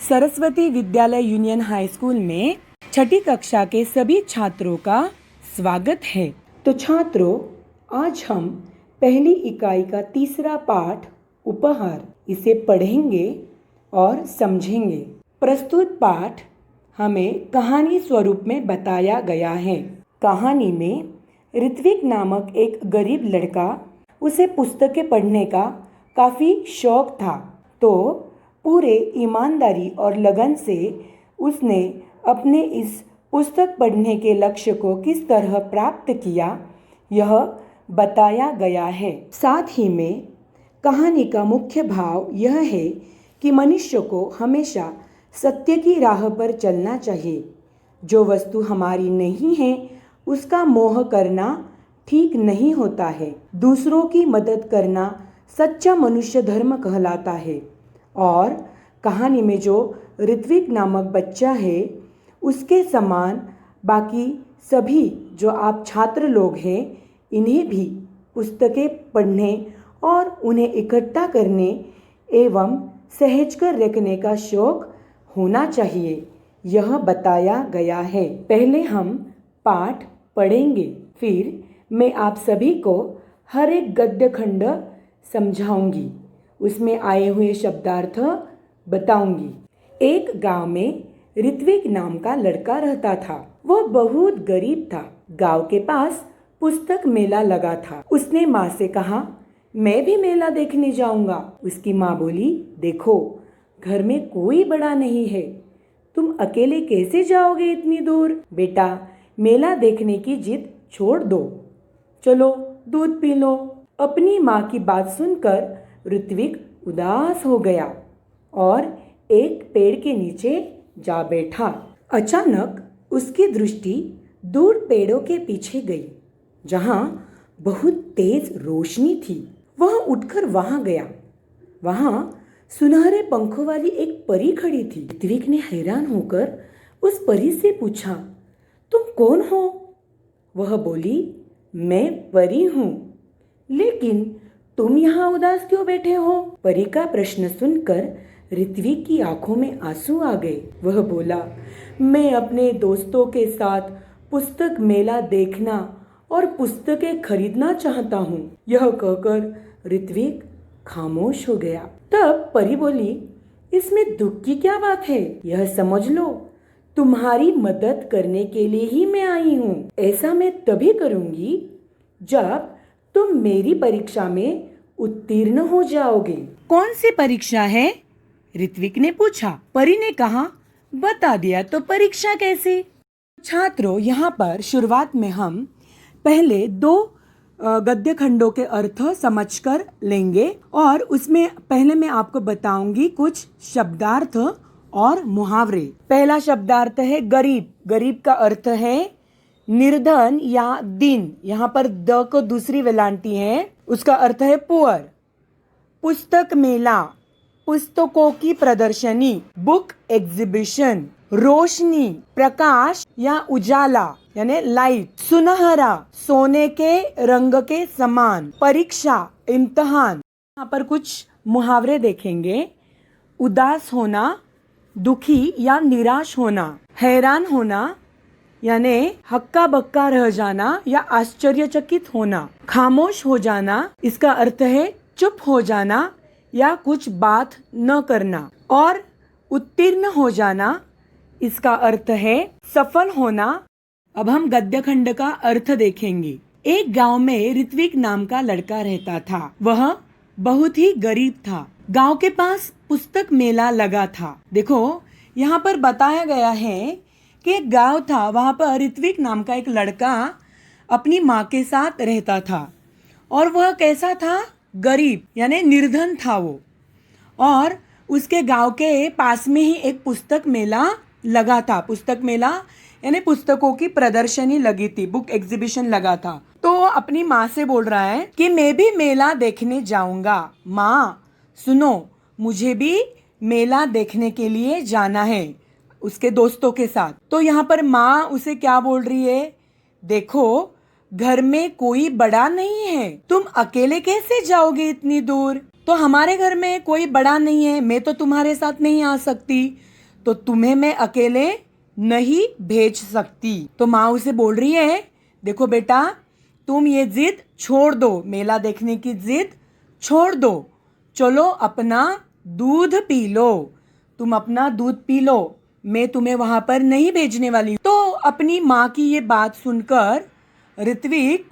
सरस्वती विद्यालय union high school में छठी कक्षा के सभी छात्रों का स्वागत है। तो छात्रों, आज हम पहली इकाई का तीसरा पाठ उपहार इसे पढ़ेंगे और समझेंगे। प्रस्तुत पाठ हमें कहानी स्वरूप में बताया गया है। कहानी में ऋत्विक नामक एक गरीब लड़का, उसे पुस्तकें पढ़ने का काफ़ी शौक था, तो पूरे ईमानदारी और लगन से उसने अपने इस पुस्तक पढ़ने के लक्ष्य को किस तरह प्राप्त किया, यह बताया गया है। साथ ही में कहानी का मुख्य भाव यह है कि मनुष्य को हमेशा सत्य की राह पर चलना चाहिए। जो वस्तु हमारी नहीं है उसका मोह करना ठीक नहीं होता है। दूसरों की मदद करना सच्चा मनुष्य धर्म कहलाता है। और कहानी में जो ऋत्विक नामक बच्चा है, उसके समान बाकी सभी जो आप छात्र लोग हैं, इन्हें भी पुस्तकें पढ़ने और उन्हें इकट्ठा करने एवं सहेजकर रखने का शौक होना चाहिए, यह बताया गया है। पहले हम पाठ पढ़ेंगे, फिर मैं आप सभी को हर एक गद्य खंड समझाऊंगी, उसमें आए हुए शब्दार्थ बताऊंगी। एक गांव में ऋत्विक नाम का लड़का रहता था। वह बहुत गरीब था। गांव के पास पुस्तक मेला लगा था। उसने माँ से कहा, मैं भी मेला देखने जाऊंगा। उसकी माँ बोली, देखो घर में कोई बड़ा नहीं है, तुम अकेले कैसे जाओगे इतनी दूर? बेटा, मेला देखने की जिद छोड़ दो, चलो दूध पी लो। अपनी माँ की बात सुनकर ऋत्विक उदास हो गया और एक पेड़ के नीचे जा बैठा। अचानक उसकी दृष्टि दूर पेड़ों के पीछे गई, जहाँ बहुत तेज रोशनी थी। वह उठकर वहाँ गया। वहाँ सुनहरे पंखों वाली एक परी खड़ी थी। ऋत्विक ने हैरान होकर उस परी से पूछा, तुम कौन हो? वह बोली, मैं परी हूँ, लेकिन तुम यहाँ उदास क्यों बैठे हो? परी का प्रश्न सुनकर ऋत्विक की आंखों में आंसू आ गए। वह बोला, मैं अपने दोस्तों के साथ पुस्तक मेला देखना और पुस्तकें खरीदना चाहता हूँ। यह कहकर ऋत्विक खामोश हो गया। तब परी बोली, इसमें दुख की क्या बात है? यह समझ लो, तुम्हारी मदद करने के लिए ही मैं आई हूँ। ऐसा मैं तभी करूँगी जब तुम मेरी परीक्षा में उत्तीर्ण हो जाओगे। कौन सी परीक्षा है? ऋत्विक ने पूछा। परी ने कहा, बता दिया तो परीक्षा कैसे? छात्रों, यहाँ पर शुरुआत में हम पहले दो गद्य खंडों के अर्थ समझकर लेंगे और उसमें पहले मैं आपको बताऊंगी कुछ शब्दार्थ और मुहावरे। पहला शब्दार्थ है गरीब। गरीब का अर्थ है निर्धन या दीन। यहाँ पर द को दूसरी वेलांटी है, उसका अर्थ है पुअर। पुस्तक मेला, पुस्तकों की प्रदर्शनी, बुक एग्जीबिशन। रोशनी, प्रकाश या उजाला यानी लाइट। सुनहरा, सोने के रंग के समान। परीक्षा, इम्तिहान। यहाँ पर कुछ मुहावरे देखेंगे। उदास होना, दुखी या निराश होना। हैरान होना यानी हक्का बक्का रह जाना या आश्चर्यचकित होना। खामोश हो जाना, इसका अर्थ है चुप हो जाना या कुछ बात न करना। और उत्तीर्ण हो जाना, इसका अर्थ है सफल होना। अब हम गद्य खंड का अर्थ देखेंगे। एक गांव में ऋत्विक नाम का लड़का रहता था। वह बहुत ही गरीब था। गांव के पास पुस्तक मेला लगा था। देखो, यहाँ पर बताया गया है कि एक गांव था, वहाँ पर ऋत्विक नाम का एक लड़का अपनी माँ के साथ रहता था। और वह कैसा था? गरीब यानी निर्धन था वो। और उसके गांव के पास में ही एक पुस्तक मेला लगा था। पुस्तक मेला यानी पुस्तकों की प्रदर्शनी लगी थी, बुक एग्जीबिशन लगा था। तो अपनी माँ से बोल रहा है कि मैं भी मेला देखने जाऊंगा। माँ सुनो, मुझे भी मेला देखने के लिए जाना है उसके दोस्तों के साथ। तो यहाँ पर माँ उसे क्या बोल रही है? देखो, घर में कोई बड़ा नहीं है, तुम अकेले कैसे जाओगे इतनी दूर? तो हमारे घर में कोई बड़ा नहीं है, मैं तो तुम्हारे साथ नहीं आ सकती। तो तुम्हें मैं अकेले नहीं भेज सकती। तो माँ उसे बोल रही है, देखो बेटा, तुम ये जिद छोड़ दो, मेला देखने की जिद छोड़ दो, चलो अपना दूध पी लो, तुम अपना दूध पी लो, मैं तुम्हें वहां पर नहीं भेजने वाली। तो अपनी माँ की ये बात सुनकर ऋत्विक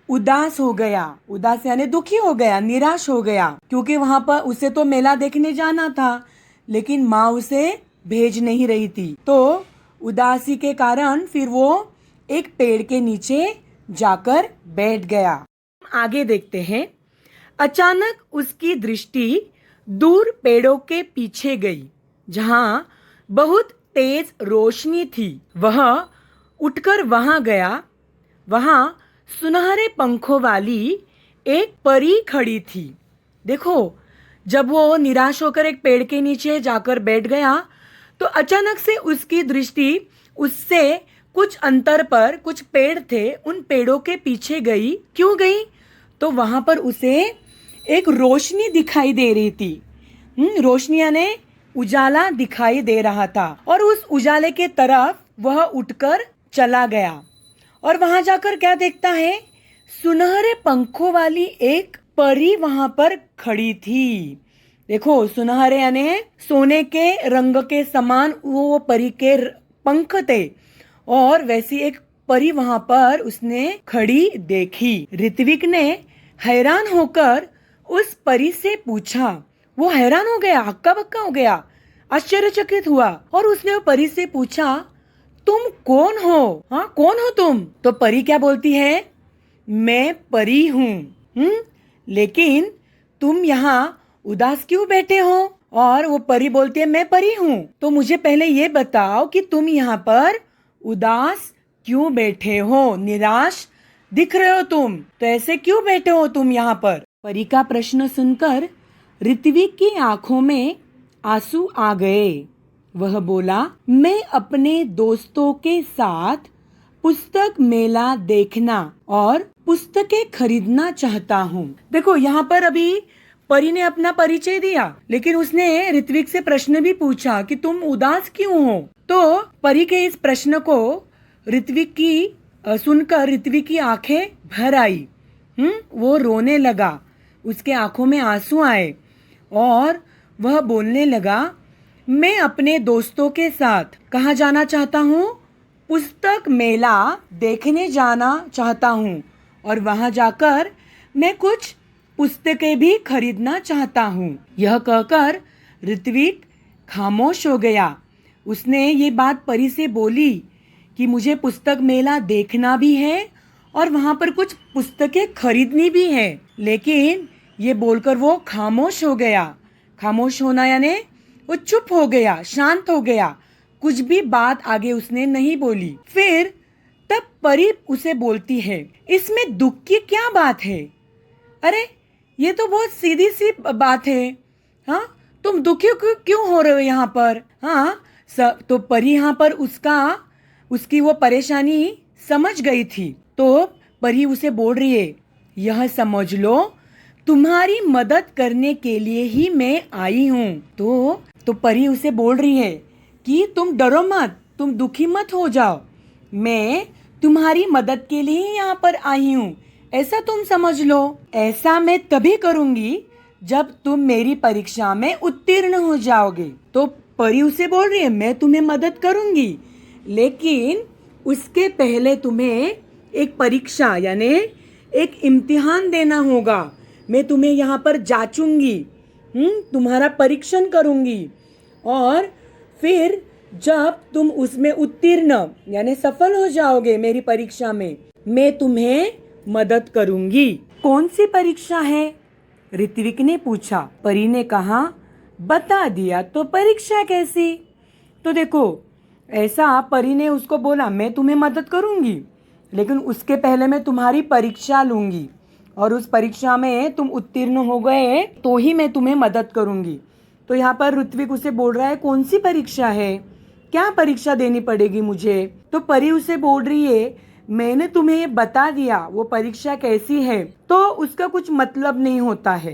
उदास हो गया, उदास यानी दुखी हो गया, निराश हो गया, क्योंकि वहां पर उसे तो मेला देखने जाना था, लेकिन माँ उसे भेज नहीं रही थी। तो उदासी के कारण फिर वो एक पेड़ के नीचे जाकर बैठ गया। आगे देखते हैं। अचानक उसकी दृष्टि दूर पेड़ों के पीछे गई, जहां बहुत तेज रोशनी थी। वह उठकर वहां गया। वहां सुनहरे पंखों वाली एक परी खड़ी थी। देखो, जब वो निराश होकर एक पेड़ के नीचे जाकर बैठ गया, तो अचानक से उसकी दृष्टि उससे कुछ अंतर पर कुछ पेड़ थे, उन पेड़ों के पीछे गई। क्यों गई? तो वहां पर उसे एक रोशनी दिखाई दे रही थी। रोशनी यानी उजाला दिखाई दे रहा था, और उस उजाले के तरफ वह उठकर चला गया। और वहां जाकर क्या देखता है? सुनहरे पंखों वाली एक परी वहां पर खड़ी थी। देखो, सुनहरे यानी सोने के रंग के समान वो परी के पंख थे, और वैसी एक परी वहां पर उसने खड़ी देखी। ऋत्विक ने हैरान होकर उस परी से पूछा। वो हैरान हो गया, हक्का बक्का हो गया, आश्चर्यचकित हुआ, और उसने वो परी से पूछा, तुम कौन हो? हाँ, कौन हो तुम? तो परी क्या बोलती है? मैं परी हूँ। लेकिन तुम यहाँ उदास क्यों बैठे हो? और वो परी बोलती है, मैं परी हूँ, तो मुझे पहले ये बताओ कि तुम यहाँ पर उदास क्यों बैठे हो, निराश दिख रहे हो तुम, तो ऐसे क्यों बैठे हो तुम यहाँ पर? परी का प्रश्न सुनकर ऋत्विक की आंखों में आंसू आ गए। वह बोला, मैं अपने दोस्तों के साथ पुस्तक मेला देखना और पुस्तकें खरीदना चाहता हूँ। देखो, यहाँ पर अभी परी ने अपना परिचय दिया, लेकिन उसने ऋत्विक से प्रश्न भी पूछा कि तुम उदास क्यों हो। तो परी के इस प्रश्न को ऋत्विक की सुनकर ऋत्विक की आंखें भर आई। वो रोने लगा, उसके आंखों में आंसू आए, और वह बोलने लगा, मैं अपने दोस्तों के साथ कहाँ जाना चाहता हूँ? पुस्तक मेला देखने जाना चाहता हूँ, और वहां जाकर मैं कुछ पुस्तकें भी खरीदना चाहता हूँ। यह कहकर ऋत्विक खामोश हो गया। उसने ये बात परी से बोली कि मुझे पुस्तक मेला देखना भी है और वहां पर कुछ पुस्तकें खरीदनी भी है, लेकिन ये बोलकर वो खामोश हो गया। खामोश होना यानी वो चुप हो गया, शांत हो गया, कुछ भी बात आगे उसने नहीं बोली। फिर तब परी उसे बोलती है, इसमें दुख की क्या बात है? अरे, ये तो बहुत सीधी सी बात है। हाँ, तुम दुखी क्यों हो रहे हो यहाँ पर? हाँ, तो परी यहाँ पर उसकी वो परेशानी समझ गई थी। तो परी उसे बोल रही है, यह समझ लो, तुम्हारी मदद करने के लिए ही मैं आई हूँ। तो परी उसे बोल रही है कि तुम डरो मत, तुम दुखी मत हो जाओ, मैं तुम्हारी मदद के लिए ही यहाँ पर आई हूँ, ऐसा तुम समझ लो। ऐसा मैं तभी करूँगी जब तुम मेरी परीक्षा में उत्तीर्ण हो जाओगे। तो परी उसे बोल रही है, मैं तुम्हें मदद करूँगी, लेकिन उसके पहले तुम्हें एक परीक्षा यानी एक इम्तिहान देना होगा। मैं तुम्हें यहाँ पर जांचूंगी, तुम्हारा परीक्षण करूँगी, और फिर जब तुम उसमें उत्तीर्ण यानी सफल हो जाओगे मेरी परीक्षा में, मैं तुम्हें मदद करूँगी। कौन सी परीक्षा है? ऋत्विक ने पूछा। परी ने कहा, बता दिया तो परीक्षा कैसी? तो देखो, ऐसा परी ने उसको बोला, मैं तुम्हें मदद करूँगी, लेकिन उसके पहले मैं तुम्हारी परीक्षा लूँगी, और उस परीक्षा में तुम उत्तीर्ण हो गए तो ही मैं तुम्हें मदद करूँगी। तो यहाँ पर ऋत्विक उसे बोल रहा है, कौन सी परीक्षा है, क्या परीक्षा देनी पड़ेगी मुझे? तो परी उसे बोल रही है, मैंने तुम्हें बता दिया वो परीक्षा कैसी है, तो उसका कुछ मतलब नहीं होता है।